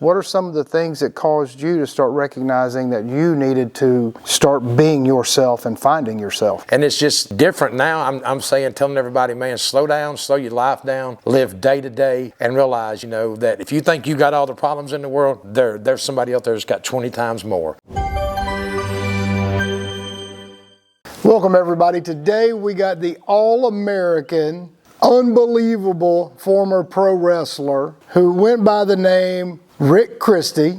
What are some of the things that caused you to start recognizing that you needed to start being yourself and finding yourself? And it's just different now. I'm saying, telling everybody, man, slow down, slow your life down, live day to day, and realize, that if you think you got all the problems in the world, there's somebody out there that's got 20 times more. Welcome, everybody. Today we got the All-American, unbelievable former pro wrestler who went by the name Rick Christie,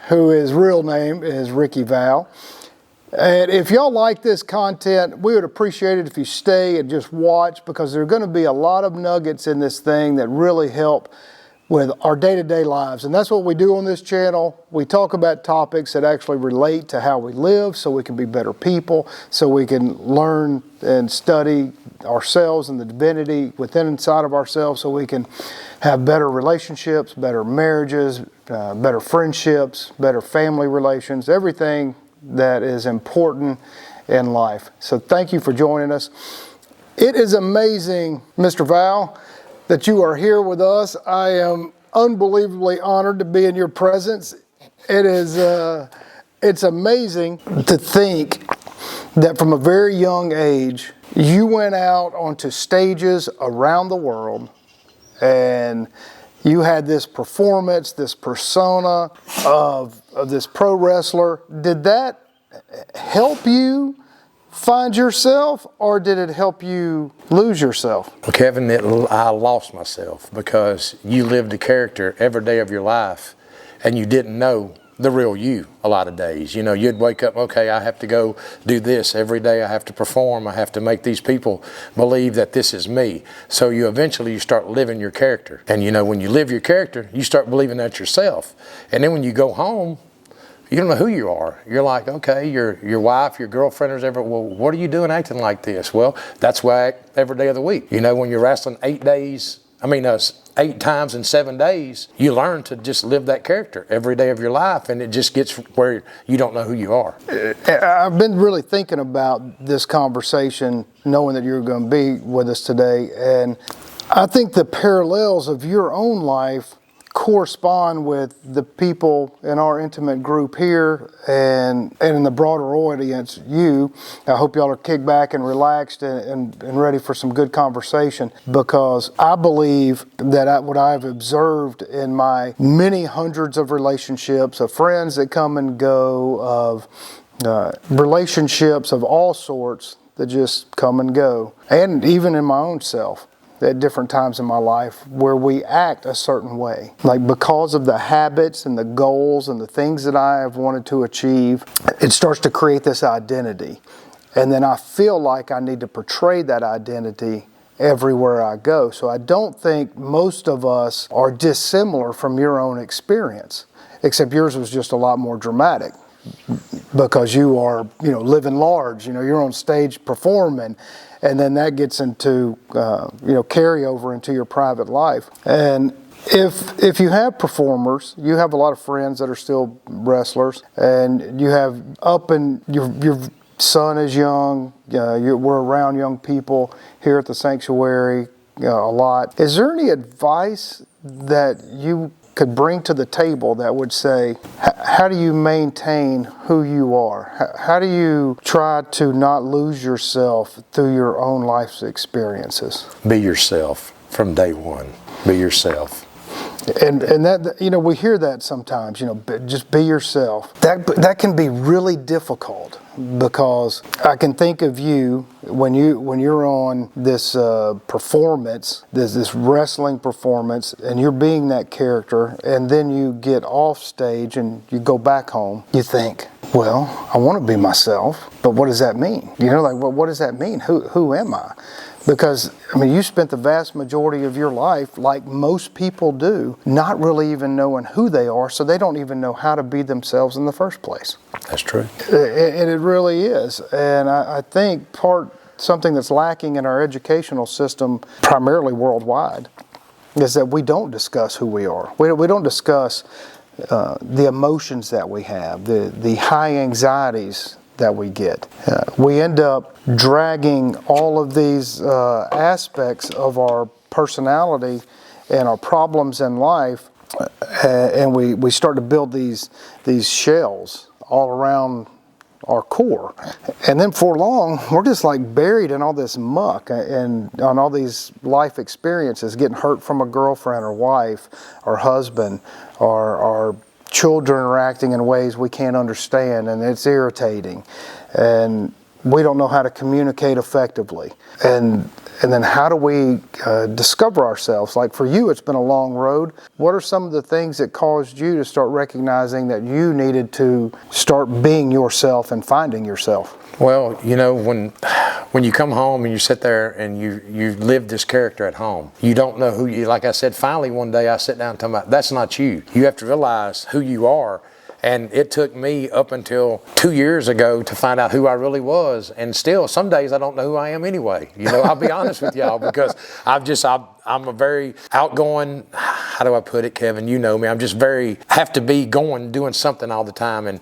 who his real name is Ricky Val. And if y'all like this content, we would appreciate it if you stay and just watch, because there are going to be a lot of nuggets in this thing that really help with our day-to-day lives. And that's what we do on this channel. We talk about topics that actually relate to how we live, so we can be better people, so we can learn and study ourselves and the divinity within inside of ourselves, so we can have better relationships, better marriages, better friendships, better family relations, everything that is important in life. So thank you for joining us. It is amazing, Mr. Val, that you are here with us. I am unbelievably honored to be in your presence. It's amazing to think that from a very young age, you went out onto stages around the world and you had this performance, this persona of this pro wrestler. Did that help you find yourself, or did it help you lose yourself? Well, Kevin, I lost myself, because you lived a character every day of your life and you didn't know the real you a lot of days. You'd wake up, okay, I have to go do this every day. I have to perform. I have to make these people believe that this is me. So you eventually start living your character. And when you live your character, you start believing that yourself. And then when you go home, you don't know who you are. You're like, okay, your wife, your girlfriend, or whatever. Well, what are you doing acting like this? Well, that's why I act every day of the week. When you're wrestling 8 times in 7 days, you learn to just live that character every day of your life, and it just gets where you don't know who you are. I've been really thinking about this conversation, knowing that you're going to be with us today, and I think the parallels of your own life correspond with the people in our intimate group here and in the broader audience, you. I hope y'all are kicked back and relaxed and ready for some good conversation, because I believe that what I've observed in my many hundreds of relationships, of friends that come and go, of relationships of all sorts that just come and go, and even in my own self, at different times in my life, where we act a certain way. Like, because of the habits and the goals and the things that I have wanted to achieve, it starts to create this identity. And then I feel like I need to portray that identity everywhere I go. So I don't think most of us are dissimilar from your own experience, except yours was just a lot more dramatic, because you are, living large, you're on stage performing, and then that gets into, carryover into your private life. And if you have performers, you have a lot of friends that are still wrestlers, and you have your son is young, we're around young people here at the sanctuary a lot. Is there any advice that you could bring to the table that would say, how do you maintain who you are? How do you try to not lose yourself through your own life's experiences? Be yourself from day one. Be yourself. And that, we hear that sometimes, just be yourself. That can be really difficult, because I can think of you when you're on this performance, this wrestling performance, and you're being that character, and then you get off stage and you go back home. You think, well, I want to be myself, but what does that mean? What does that mean? Who am I? Because, you spent the vast majority of your life, like most people do, not really even knowing who they are, so they don't even know how to be themselves in the first place. That's true. And it really is. And I think something that's lacking in our educational system, primarily worldwide, is that we don't discuss who we are. We don't discuss the emotions that we have, the high anxieties that we get. We end up dragging all of these aspects of our personality and our problems in life and we start to build these shells all around our core, and then for long we're just like buried in all this muck and on all these life experiences, getting hurt from a girlfriend or wife or husband, or our children interacting in ways we can't understand, and it's irritating, and we don't know how to communicate effectively. And then how do we discover ourselves? Like for you, it's been a long road. What are some of the things that caused you to start recognizing that you needed to start being yourself and finding yourself? Well, you know, when you come home and you sit there and you live this character at home, you don't know who you, like I said, finally one day I sit down and talk about, that's not you. You have to realize who you are. And it took me up until 2 years ago to find out who I really was. And still, some days I don't know who I am anyway. You know, I'll be honest with y'all, because I'm a very outgoing, how do I put it, Kevin? You know me. I'm just have to be doing something all the time. And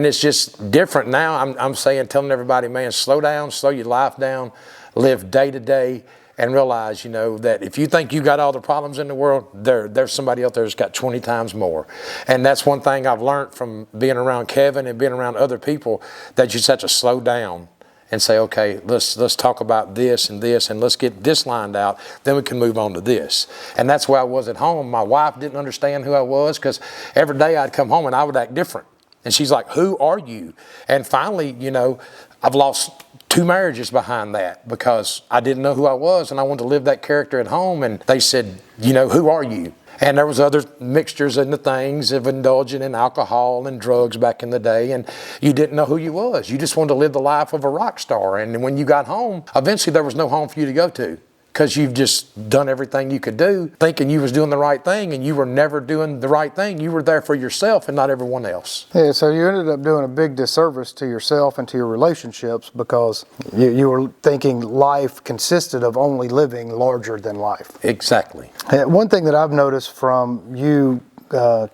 it's just different now. I'm telling everybody, man, slow down, slow your life down, live day to day. And realize, you know, that if you think you got all the problems in the world, there's somebody out there that's got 20 times more. And that's one thing I've learned from being around Kevin and being around other people, that you just have to slow down and say, okay, let's talk about this, and let's get this lined out, then we can move on to this. And that's where I was at home. My wife didn't understand who I was, because every day I'd come home and I would act different. And she's like, who are you? And finally, you know, I've lost 2 marriages behind that, because I didn't know who I was and I wanted to live that character at home. And they said, you know, who are you? And there was other mixtures in the things of indulging in alcohol and drugs back in the day, and you didn't know who you was. You just wanted to live the life of a rock star. And when you got home, eventually there was no home for you to go to, because you've just done everything you could do, thinking you was doing the right thing, and you were never doing the right thing. You were there for yourself and not everyone else. Yeah, so you ended up doing a big disservice to yourself and to your relationships, because you were thinking life consisted of only living larger than life. Exactly. And one thing that I've noticed from you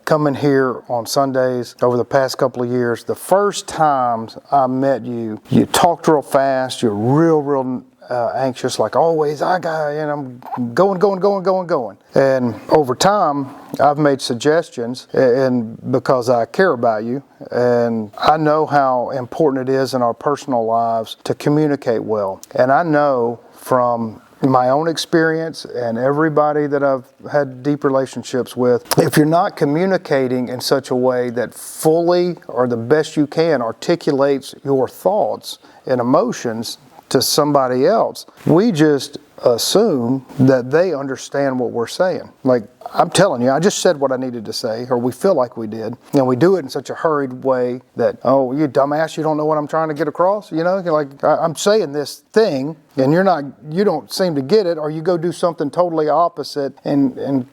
coming here on Sundays over the past couple of years, the first times I met you, you talked real fast, you're real anxious, like always, and I'm going. And over time, I've made suggestions, and because I care about you, and I know how important it is in our personal lives to communicate well. And I know from my own experience and everybody that I've had deep relationships with, if you're not communicating in such a way that fully, or the best you can, articulates your thoughts and emotions to somebody else, we just assume that they understand what we're saying. Like, I'm telling you, I just said what I needed to say, or we feel like we did, and we do it in such a hurried way that, oh, you dumbass, you don't know what I'm trying to get across. You know, like, I'm saying this thing, and you don't seem to get it, or you go do something totally opposite and in a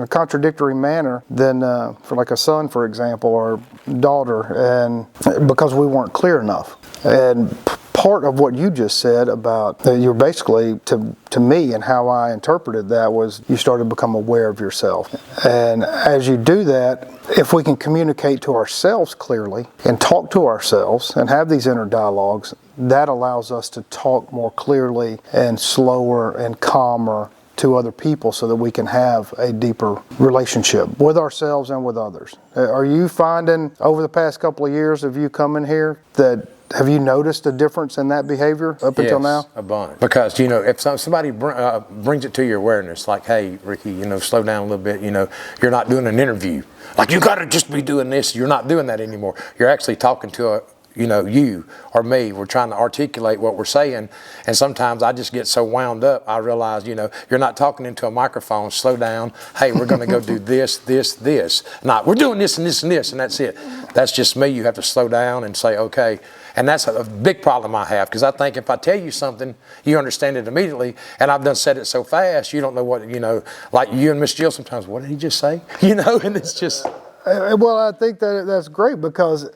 contradictory manner than for like a son, for example, or daughter, and because we weren't clear enough. And part of what you just said about you're basically, to me, and how I interpreted that, was you started to become aware of yourself. And as you do that, if we can communicate to ourselves clearly and talk to ourselves and have these inner dialogues, that allows us to talk more clearly and slower and calmer to other people, so that we can have a deeper relationship with ourselves and with others. Are you finding over the past couple of years of you coming here that have you noticed a difference in that behavior up until now? Yes, a bunch. Because, you know, if somebody brings it to your awareness, like, hey, Ricky, you know, slow down a little bit, you know, you're not doing an interview. Like, you got to just be doing this. You're not doing that anymore. You're actually talking to you or me. We're trying to articulate what we're saying. And sometimes I just get so wound up, I realize, you know, you're not talking into a microphone. Slow down. Hey, we're going to go do this. Not, we're doing this and this and this, and that's it. That's just me. You have to slow down and say, okay. And that's a big problem I have, because I think if I tell you something, you understand it immediately, and I've said it so fast, you don't know what, you know, like you and Miss Jill sometimes, what did he just say? You know, and it's just... Well, I think that's great, because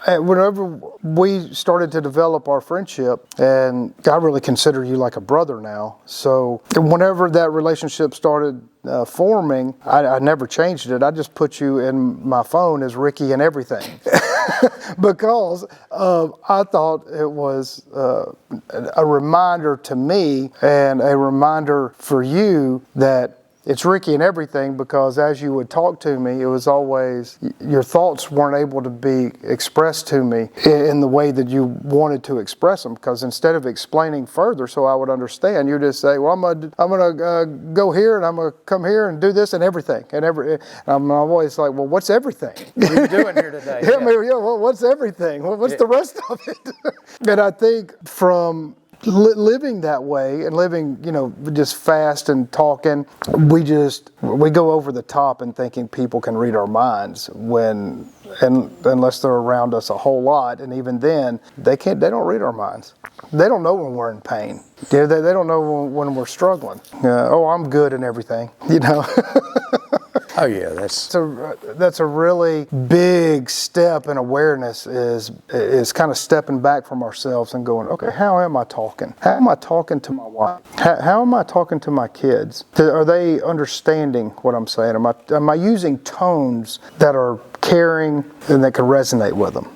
whenever we started to develop our friendship, and I really consider you like a brother now, so whenever that relationship started forming, I never changed it. I just put you in my phone as Ricky and everything. Because I thought it was a reminder to me, and a reminder for you, that it's Ricky and everything, because as you would talk to me, it was always, your thoughts weren't able to be expressed to me in the way that you wanted to express them, because instead of explaining further so I would understand, you just say, well, I'm gonna go here and I'm gonna come here and do this and everything. And I'm always like, well, what's everything? What are you doing here today? Yeah, well, what's everything? What's the rest of it? And I think from living that way and living, just fast and talking, we go over the top and thinking people can read our minds unless they're around us a whole lot, and even then they don't read our minds. They don't know when we're in pain. They don't know when we're struggling. Oh, I'm good and everything, Oh yeah, that's a really big step in awareness, is kind of stepping back from ourselves and going, okay, how am I talking? How am I talking to my wife? How am I talking to my kids? Are they understanding what I'm saying? Am I using tones that are caring and that can resonate with them?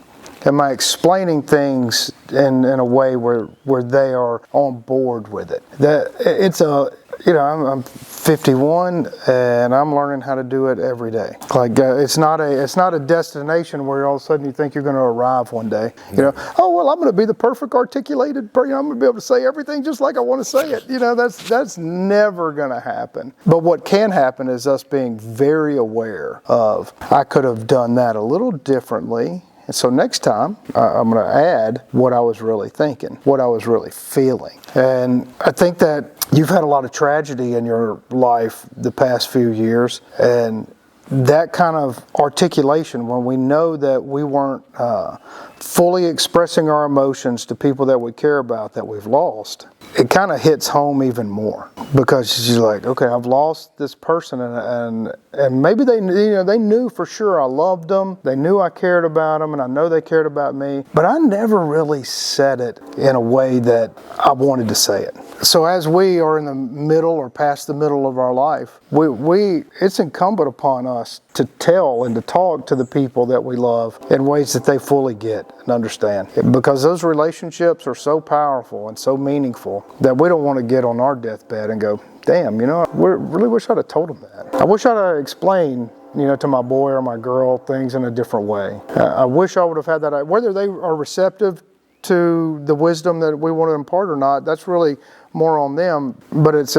Am I explaining things in a way where they are on board with it? I'm 51 and I'm learning how to do it every day. Like it's not a destination where all of a sudden you think you're going to arrive one day. Oh well, I'm going to be the perfect articulated person. I'm going to be able to say everything just like I want to say it. That's never going to happen. But what can happen is us being very aware of, I could have done that a little differently. And so next time, I'm going to add what I was really thinking, what I was really feeling. And I think that you've had a lot of tragedy in your life the past few years. And that kind of articulation, when we know that we weren't fully expressing our emotions to people that we care about that we've lost, it kind of hits home even more, because you're like, okay, I've lost this person, and maybe they knew for sure I loved them, they knew I cared about them, and I know they cared about me, but I never really said it in a way that I wanted to say it. So as we are in the middle or past the middle of our life, it's incumbent upon us to tell and to talk to the people that we love in ways that they fully get and understand. Because those relationships are so powerful and so meaningful that we don't want to get on our deathbed and go, damn, I really wish I'd have told them that. I wish I'd have explained to my boy or my girl things in a different way. I wish I would have had that. Whether they are receptive to the wisdom that we want to impart or not, that's really more on them, but it's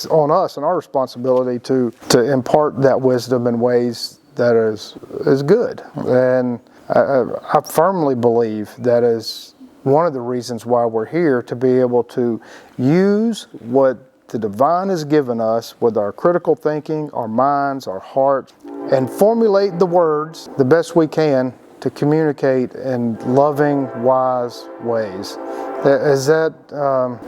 on us and our responsibility to impart that wisdom in ways that is good. And I firmly believe that is one of the reasons why we're here, to be able to use what the divine has given us with our critical thinking, our minds, our hearts, and formulate the words the best we can to communicate in loving, wise ways. Is that,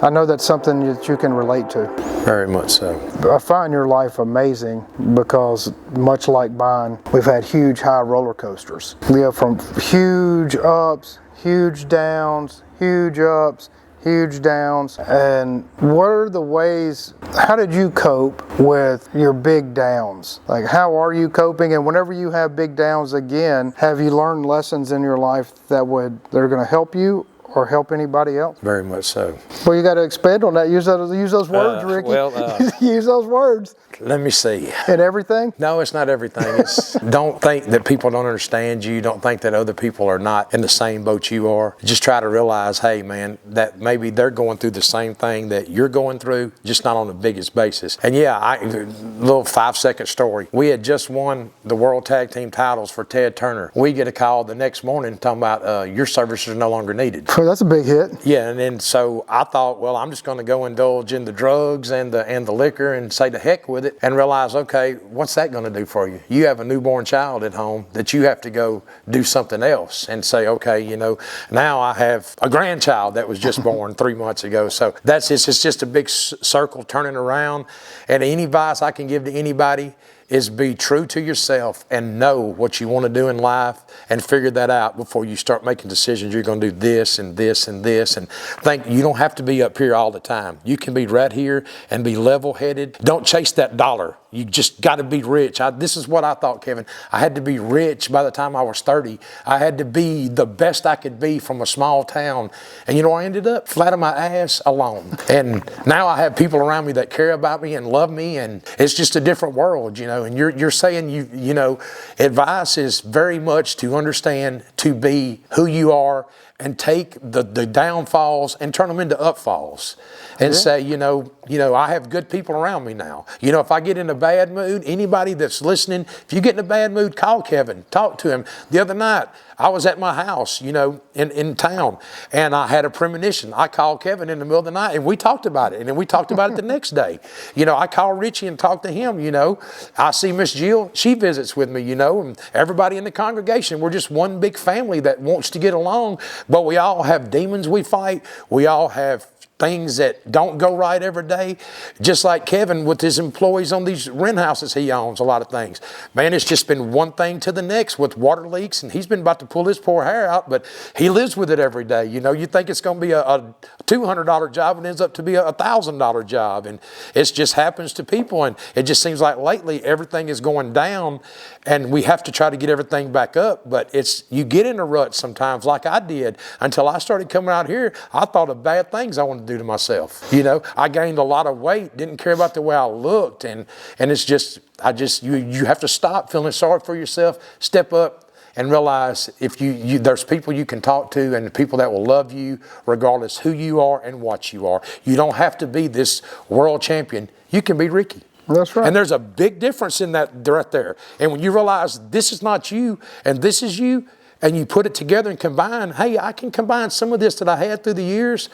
I know that's something that you can relate to. Very much so. I find your life amazing because, much like mine, we've had huge high roller coasters. From huge ups, huge downs, huge ups, huge downs. And what are the ways, how did you cope with your big downs? Like, how are you coping? And whenever you have big downs again, have you learned lessons in your life that are going to help you or help anybody else? Very much so. Well, you got to expand on that. Use those words, Ricky. Use those words. Let me see. And everything? No, it's not everything. Don't think that people don't understand you. Don't think that other people are not in the same boat you are. Just try to realize, hey, man, that maybe they're going through the same thing that you're going through, just not on the biggest basis. And yeah, little 5-second story. We had just won the World Tag Team titles for Ted Turner. We get a call the next morning talking about your services are no longer needed. Oh, that's a big hit. Yeah, and then so I thought, well, I'm just going to go indulge in the drugs and the liquor and say the heck with it, and realize, okay, what's that going to do for you? You have a newborn child at home that you have to go do something else and say, okay, now I have a grandchild that was just born 3 months ago. So it's just a big circle turning around. And any advice I can give to anybody is be true to yourself and know what you want to do in life and figure that out before you start making decisions. You're going to do this and this and this, and think you don't have to be up here all the time. You can be right here and be level-headed. Don't chase that dollar. You just got to be rich. This is what I thought, Kevin. I had to be rich by the time I was 30. I had to be the best I could be from a small town. And you know, I ended up flat on my ass alone. And now I have people around me that care about me and love me, and it's just a different world, you know. And you're saying, you know, advice is very much to understand, to be who you are, and take the downfalls and turn them into upfalls, and say, you know, I have good people around me now. You know, if I get in a bad mood, anybody that's listening, if you get in a bad mood, call Kevin, talk to him. The other night, I was at my house, you know, in town, and I had a premonition. I called Kevin in the middle of the night, and we talked about it, and then we talked about it the next day. You know, I called Richie and talked to him, you know. I see Miss Jill, she visits with me, you know, and everybody in the congregation, we're just one big family that wants to get along, but we all have demons we fight. We all have things that don't go right every day. Just like Kevin with his employees on these rent houses he owns, a lot of things. Man, it's just been one thing to the next with water leaks, and he's been about to pull his poor hair out, but he lives with it every day. You know, you think it's going to be a $200 job and ends up to be a $1,000 job, and it just happens to people, and it just seems like lately everything is going down, and we have to try to get everything back up, but you get in a rut sometimes like I did. Until I started coming out here, I thought of bad things I wanted to do to myself. You know, I gained a lot of weight, didn't care about the way I looked, and it's just, you have to stop feeling sorry for yourself, step up and realize if there's people you can talk to and people that will love you regardless who you are and what you are. You don't have to be this world champion. You can be Ricky. That's right. And there's a big difference in that right there. And when you realize this is not you and this is you, and you put it together and combine, hey, I can combine some of this that I had through the years,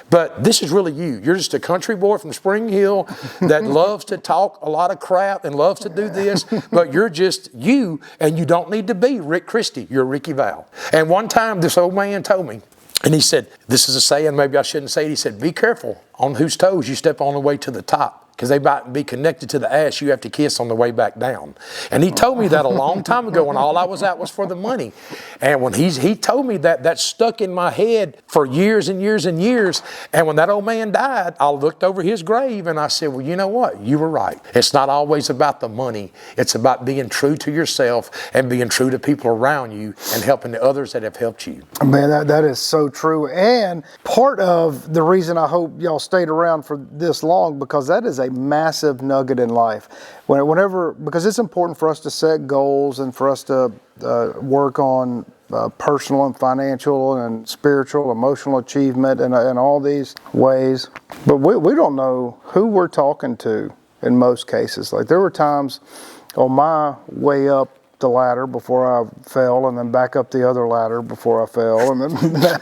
but this is really you. You're just a country boy from Spring Hill that loves to talk a lot of crap and loves to do this, but you're just you, and you don't need to be Rick Christie. You're Ricky Val. And one time this old man told me, and he said, this is a saying, maybe I shouldn't say it. He said, be careful on whose toes you step on the way to the top, because they might be connected to the ass you have to kiss on the way back down. And he told me that a long time ago when all I was at was for the money. And when he told me that stuck in my head for years and years and years. And when that old man died, I looked over his grave and I said, well, you know what? You were right. It's not always about the money. It's about being true to yourself and being true to people around you and helping the others that have helped you. Man, that is so true. And part of the reason I hope y'all stayed around for this long, because that is a massive nugget in life. Because it's important for us to set goals and for us to work on personal and financial and spiritual, emotional achievement and all these ways. But we don't know who we're talking to in most cases. Like there were times on my way up the ladder before I fell, and then back up the other ladder before I fell, and then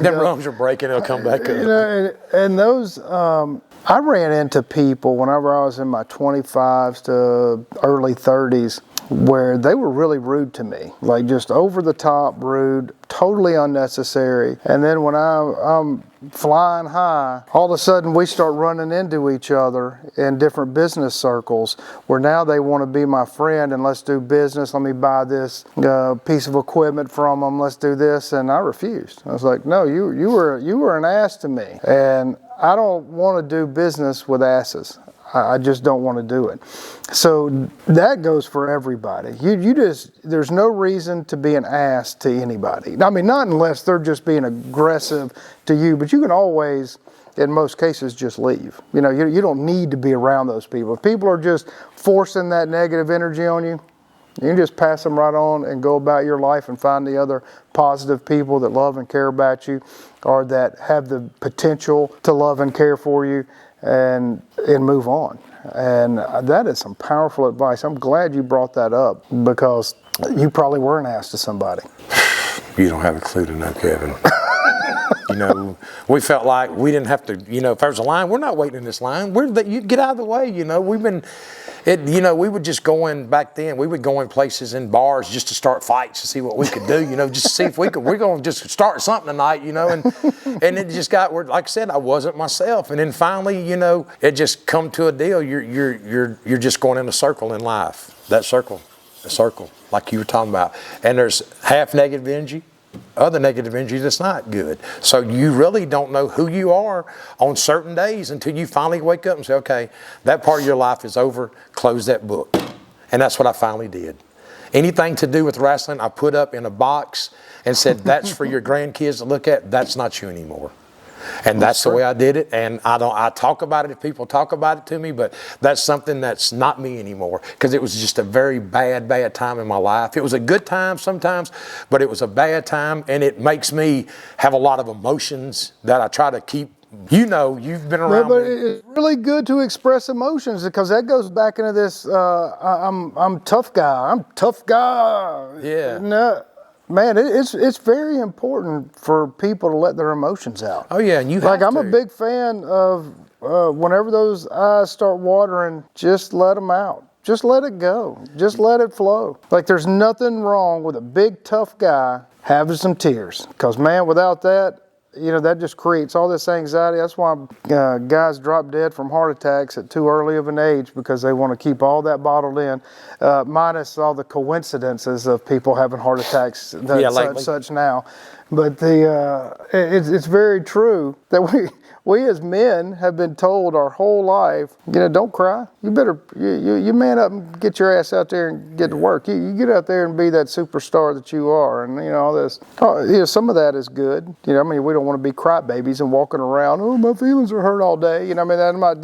them rungs are breaking, they'll come back up. You know, and those, I ran into people whenever I was in my 25s to early 30s where they were really rude to me, like just over the top rude, totally unnecessary. And then when I'm flying high, all of a sudden we start running into each other in different business circles where now they want to be my friend and let's do business. Let me buy this piece of equipment from them. Let's do this. And I refused. I was like, no, you were an ass to me. And I don't want to do business with asses. I just don't want to do it. So that goes for everybody. There's no reason to be an ass to anybody. I mean, not unless they're just being aggressive to you, but you can always, in most cases, just leave. You know, you don't need to be around those people. If people are just forcing that negative energy on you, you can just pass them right on and go about your life and find the other positive people that love and care about you or that have the potential to love and care for you and move on. And that is some powerful advice. I'm glad you brought that up because you probably were an ass to somebody. You don't have a clue to know, Kevin. You know, we felt like we didn't have to, you know, if there's a line, we're not waiting in this line. You get out of the way, you know. We would just go in back then. We would go in places in bars just to start fights to see what we could do, you know, just to see if we're going to just start something tonight, you know. And it just got, like I said, I wasn't myself. And then finally, you know, it just come to a deal. You're just going in a circle in life. That circle, a circle, like you were talking about. And there's half negative energy other negative energy that's not good. So you really don't know who you are on certain days until you finally wake up and say, okay, that part of your life is over, close that book. And that's what I finally did. Anything to do with wrestling, I put up in a box and said, that's for your grandkids to look at. That's not you anymore. And that's the way I did it. And I talk about it if people talk about it to me, but that's something that's not me anymore, because it was just a very bad time in my life. It was a good time sometimes, but it was a bad time, and it makes me have a lot of emotions that I try to keep. You know, you've been around. But it's really good to express emotions, because that goes back into this, I'm tough guy. I'm tough guy. Yeah. No. Man, it's very important for people to let their emotions out. Oh yeah, and you like have I'm to. a big fan of whenever those eyes start watering, just let them out. Just let it go. Just let it flow. Like there's nothing wrong with a big tough guy having some tears, because man, without that, you know, that just creates all this anxiety. That's why guys drop dead from heart attacks at too early of an age, because they want to keep all that bottled in, minus all the coincidences of people having heart attacks such now. But it's very true that we as men have been told our whole life, you know, don't cry. You better, you man up and get your ass out there and get to work. You get out there and be that superstar that you are, and you know all this. You know, some of that is good. You know, I mean, we don't want to be crybabies and walking around. Oh, my feelings are hurt all day. You know, I mean, I'm not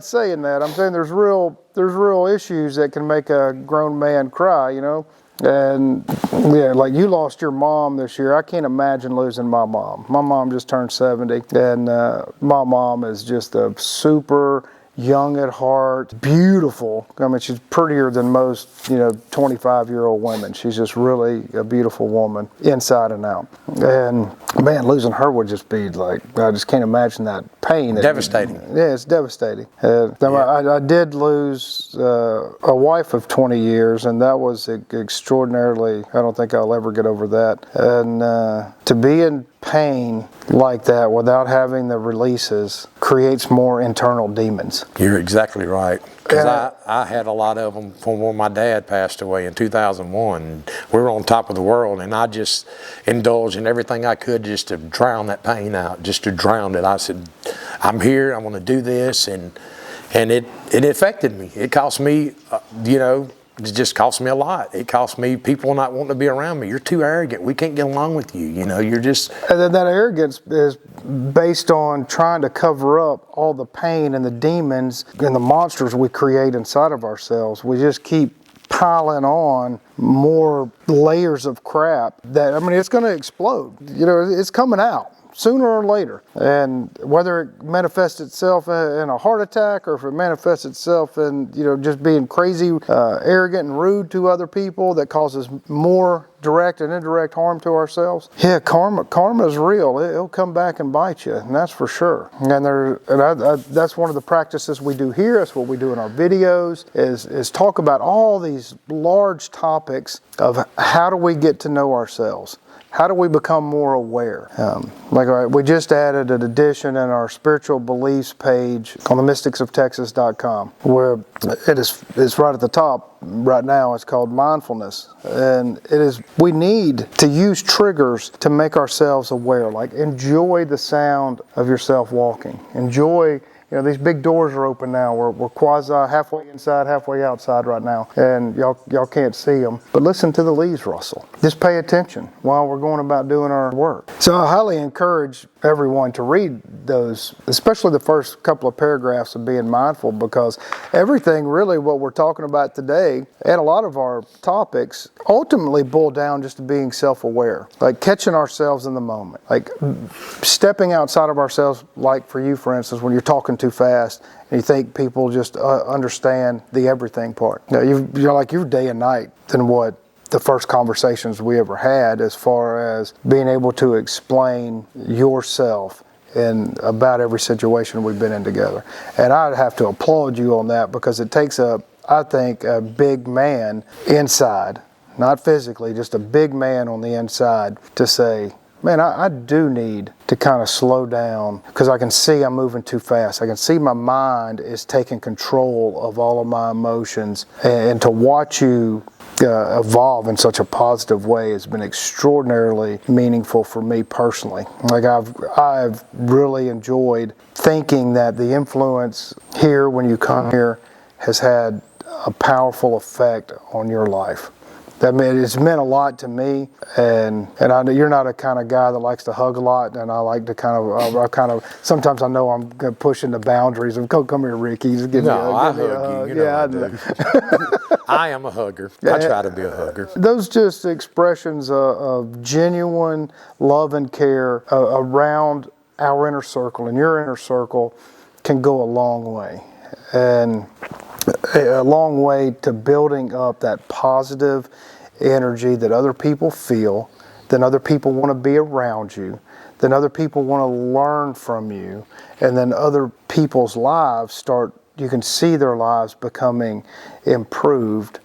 saying that. I'm saying there's real issues that can make a grown man cry. You know. And yeah, like you lost your mom this year. I can't imagine losing my mom. My mom just turned 70, and my mom is just a super young at heart, beautiful. I mean, she's prettier than most, 25-year-old women. She's just really a beautiful woman, inside and out. And man, losing her would just be like, I just can't imagine that pain. Devastating. Yeah, it's devastating. I did lose a wife of 20 years, and that was extraordinarily, I don't think I'll ever get over that. And to be in pain like that without having the releases creates more internal demons. You're exactly right. Because I had a lot of them from when my dad passed away in 2001. We were on top of the world, and I just indulged in everything I could just to drown that pain out, just to drown it. I said, I'm here, I'm going to do this, and it affected me. It cost me, it just cost me a lot. It cost me people not wanting to be around me. You're too arrogant. We can't get along with you. You're just... And then that arrogance is based on trying to cover up all the pain and the demons and the monsters we create inside of ourselves. We just keep piling on more layers of crap that, it's going to explode. It's coming out sooner or later. And whether it manifests itself in a heart attack, or if it manifests itself in, just being crazy, arrogant and rude to other people that causes more direct and indirect harm to ourselves. Yeah, karma is real. It'll come back and bite you, and that's for sure. And that's one of the practices we do here. That's what we do in our videos, is talk about all these large topics of how do we get to know ourselves. How do we become more aware? We just added an addition in our spiritual beliefs page on the mysticsofTexas.com, where it's right at the top right now. It's called mindfulness. And we need to use triggers to make ourselves aware. Like, enjoy the sound of yourself walking. Enjoy, these big doors are open now. We're quasi halfway inside, halfway outside right now, and y'all can't see them. But listen to the leaves rustle. Just pay attention while we're going about doing our work. So I highly encourage everyone to read those, especially the first couple of paragraphs of being mindful, because everything really what we're talking about today and a lot of our topics ultimately boil down just to being self-aware, like catching ourselves in the moment, like stepping outside of ourselves. Like for you, for instance, when you're talking too fast and you think people just understand the everything part. You're like, you're day and night than what the first conversations we ever had, as far as being able to explain yourself in about every situation we've been in together. And I'd have to applaud you on that, because it takes I think a big man inside, not physically, just a big man on the inside, to say, man, I do need to kind of slow down, because I can see I'm moving too fast. I can see my mind is taking control of all of my emotions, and to watch you evolve in such a positive way has been extraordinarily meaningful for me personally. Like I've really enjoyed thinking that the influence here when you come here has had a powerful effect on your life. I mean, it's meant a lot to me, and I know you're not a kind of guy that likes to hug a lot, and I like to sometimes I know I'm pushing the boundaries of, come here, Ricky, just give me a hug. You know I do. I am a hugger. I try to be a hugger. Those just expressions of genuine love and care around our inner circle and your inner circle can go a long way. And a long way to building up that positive energy that other people feel, then other people want to be around you, then other people want to learn from you, and then other people's lives you can see their lives becoming improved.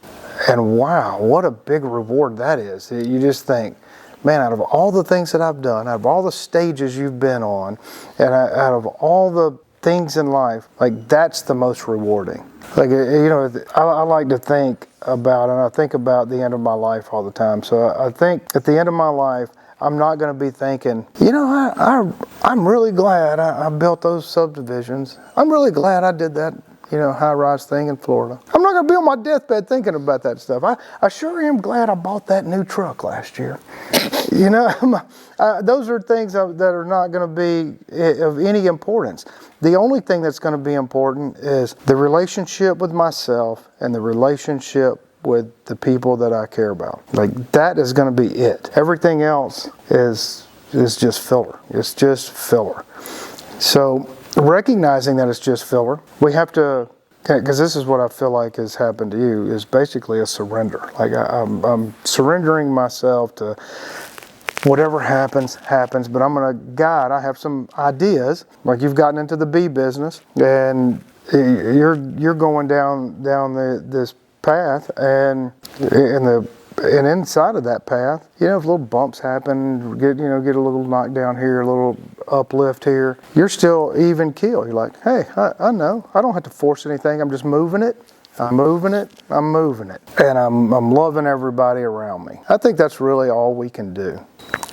And wow, what a big reward that is. You just think, man, out of all the things that I've done, out of all the stages you've been on, and out of all the things in life, like that's the most rewarding. Like, I like to think about, and I think about the end of my life all the time. So I think at the end of my life, I'm not going to be thinking, I'm really glad I built those subdivisions. I'm really glad I did that, high-rise thing in Florida. I'm not going to be on my deathbed thinking about that stuff. I sure am glad I bought that new truck last year. Those are things that are not going to be of any importance. The only thing that's going to be important is the relationship with myself and the relationship with the people that I care about. Like, that is going to be it. Everything else is just filler. It's just filler. So recognizing that it's just filler, we have to, because this is what I feel like has happened to you, is basically a surrender. Like I'm surrendering myself to whatever happens, but I have some ideas. Like, you've gotten into the bee business, and you're going down this path, and inside of that path, if little bumps happen, get a little knockdown here, a little uplift here, you're still even keel. You're like, hey, I know, I don't have to force anything. I'm just moving it. I'm moving it, and I'm loving everybody around me. I think that's really all we can do.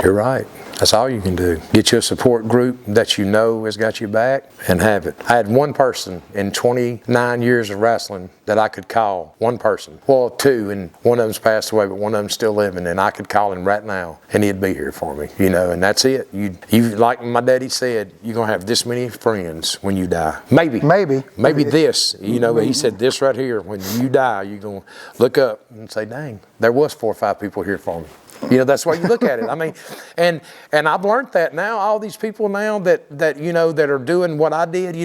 You're right. That's all you can do. Get you a support group that you know has got your back and have it. I had one person in 29 years of wrestling that I could call. One person. Well, two, and one of them's passed away, but one of them's still living, and I could call him right now, and he'd be here for me, and that's it. You like my daddy said, you're going to have this many friends when you die. Maybe this, he said this right here, when you die, you're going to look up and say, dang, there was 4 or 5 people here for me. That's why you look at it. I mean, and I've learned that now. All these people now that are doing what I did,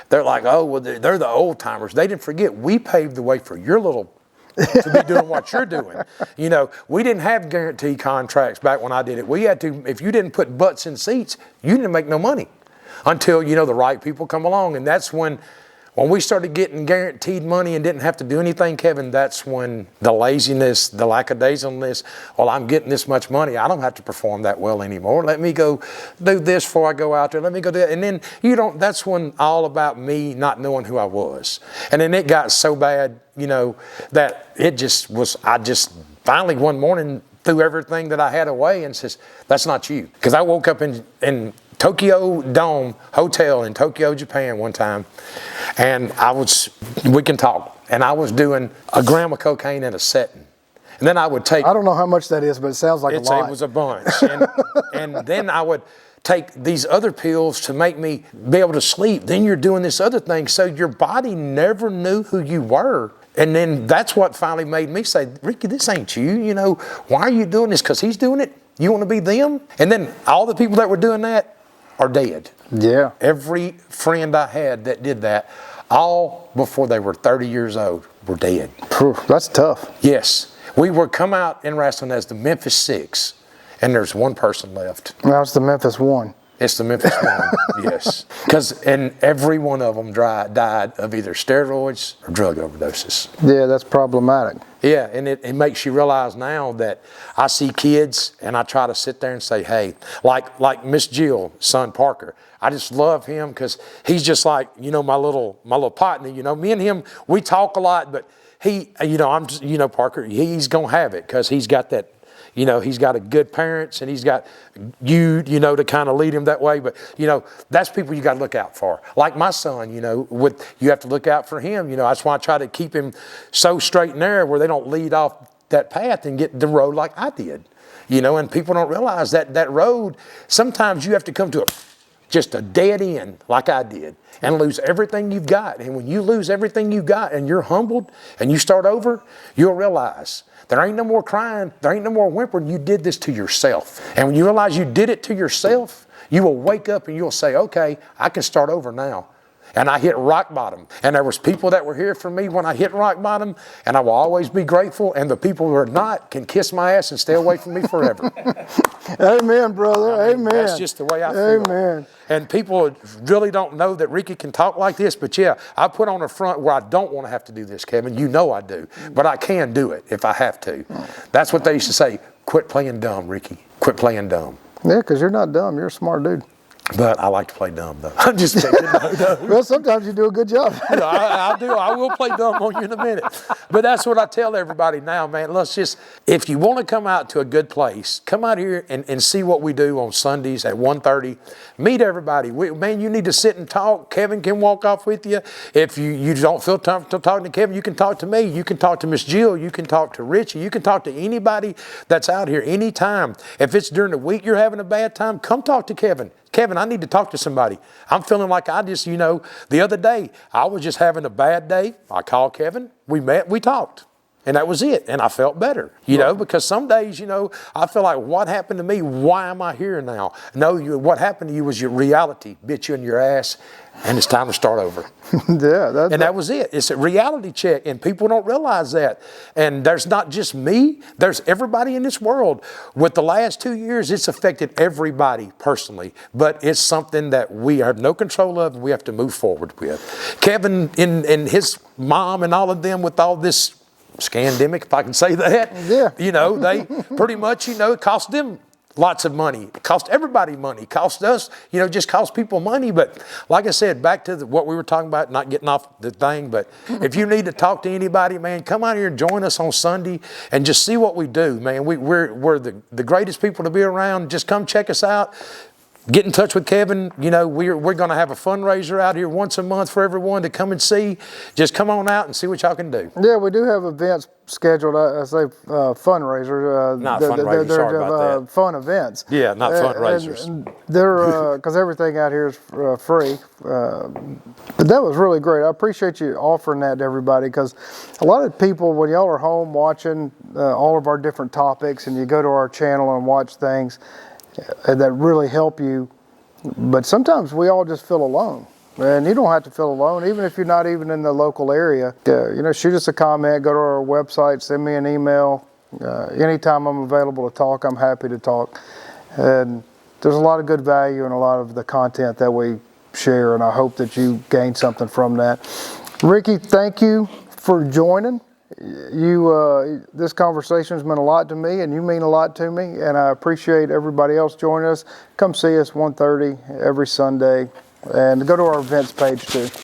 they're like, oh, well, they're the old timers. They didn't forget we paved the way for your little to be doing what you're doing. We didn't have guarantee contracts back when I did it. We had to. If you didn't put butts in seats, you didn't make no money until the right people come along, and that's when we started getting guaranteed money and didn't have to do anything, Kevin, that's when the laziness, the lackadaisicalness, well, I'm getting this much money, I don't have to perform that well anymore. Let me go do this before I go out there. Let me go do that. And then that's when all about me not knowing who I was. And then it got so bad, that it just was, I just finally one morning threw everything that I had away and says, that's not you. Because I woke up in Tokyo Dome Hotel in Tokyo, Japan one time, and we can talk, and I was doing a gram of cocaine in a setting. And then I would take... I don't know how much that is, but it sounds like a lot. It was a bunch. And then I would take these other pills to make me be able to sleep. Then you're doing this other thing, so your body never knew who you were. And then that's what finally made me say, Ricky, this ain't you. Why are you doing this? Because he's doing it. You want to be them? And then all the people that were doing that are dead. Yeah. Every friend I had that did that, all before they were 30 years old, were dead. That's tough. Yes. We were come out in wrestling as the Memphis Six, and there's one person left. Now it's the Memphis One. It's the Memphis One, yes. And every one of them died of either steroids or drug overdoses. Yeah, that's problematic. Yeah, and it makes you realize now that I see kids and I try to sit there and say, hey, like Miss Jill's son Parker, I just love him because he's just like, my little partner. Me and him, we talk a lot, but I'm just, Parker, he's going to have it because he's got that, he's got a good parents and he's got you, to kind of lead him that way. But, that's people you got to look out for. Like my son, you have to look out for him. That's why I try to keep him so straight and narrow where they don't lead off that path and get the road like I did. And people don't realize that road, sometimes you have to come to just a dead end like I did and lose everything you've got. And when you lose everything you've got and you're humbled and you start over, you'll realize there ain't no more crying, there ain't no more whimpering. You did this to yourself. And when you realize you did it to yourself, you will wake up and you'll say, okay, I can start over now. And I hit rock bottom. And there was people that were here for me when I hit rock bottom, and I will always be grateful. And the people who are not can kiss my ass and stay away from me forever. Amen, brother. Amen. That's just the way I feel. Amen. And people really don't know that Ricky can talk like this, but yeah, I put on a front where I don't want to have to do this, Kevin. You know I do. But I can do it if I have to. That's what they used to say. Quit playing dumb, Ricky. Quit playing dumb. Yeah, because you're not dumb. You're a smart dude. But I like to play dumb, though. I'm just kidding. No. Well, sometimes you do a good job. I do. I will play dumb on you in a minute. But that's what I tell everybody now, man. If you want to come out to a good place, come out here and see what we do on Sundays at 1:30. Meet everybody. Man, you need to sit and talk. Kevin can walk off with you. If you don't feel comfortable talking to Kevin, you can talk to me. You can talk to Miss Jill. You can talk to Richie. You can talk to anybody that's out here anytime. If it's during the week you're having a bad time, come talk to Kevin. Kevin, I need to talk to somebody. I'm feeling like the other day, I was just having a bad day. I called Kevin. We met, we talked. And that was it. And I felt better, because some days, I feel like, what happened to me? Why am I here now? No, what happened to you was your reality bit you in your ass, and it's time to start over. Yeah. That was it. It's a reality check, and people don't realize that. And there's not just me. There's everybody in this world. With the last 2 years, it's affected everybody personally. But it's something that we have no control of, and we have to move forward with. Kevin and his mom and all of them with all this scandemic, if I can say that. Yeah. They pretty much, it cost them lots of money. It cost everybody money. It cost us, just cost people money. But like I said, back to what we were talking about, not getting off the thing, but if you need to talk to anybody, man, come out here and join us on Sunday and just see what we do, man. We're the greatest people to be around. Just come check us out. Get in touch with Kevin. We're going to have a fundraiser out here once a month for everyone to come and see. Just come on out and see what y'all can do. Yeah, we do have events scheduled. I say fundraiser. Not fundraiser. Sorry about that. Fun events. Yeah, not fundraisers. And they're because everything out here is free. But that was really great. I appreciate you offering that to everybody, because a lot of people, when y'all are home watching all of our different topics, and you go to our channel and watch things that really help you, but sometimes we all just feel alone. And you don't have to feel alone, even if you're not even in the local area. Shoot us a comment, go to our website, send me an email. Anytime I'm available to talk, I'm happy to talk. And there's a lot of good value in a lot of the content that we share, and I hope that you gain something from that. Ricky, thank you for joining. This conversation has meant a lot to me, and you mean a lot to me, and I appreciate everybody else joining us. Come see us 1:30 every Sunday, and go to our events page too.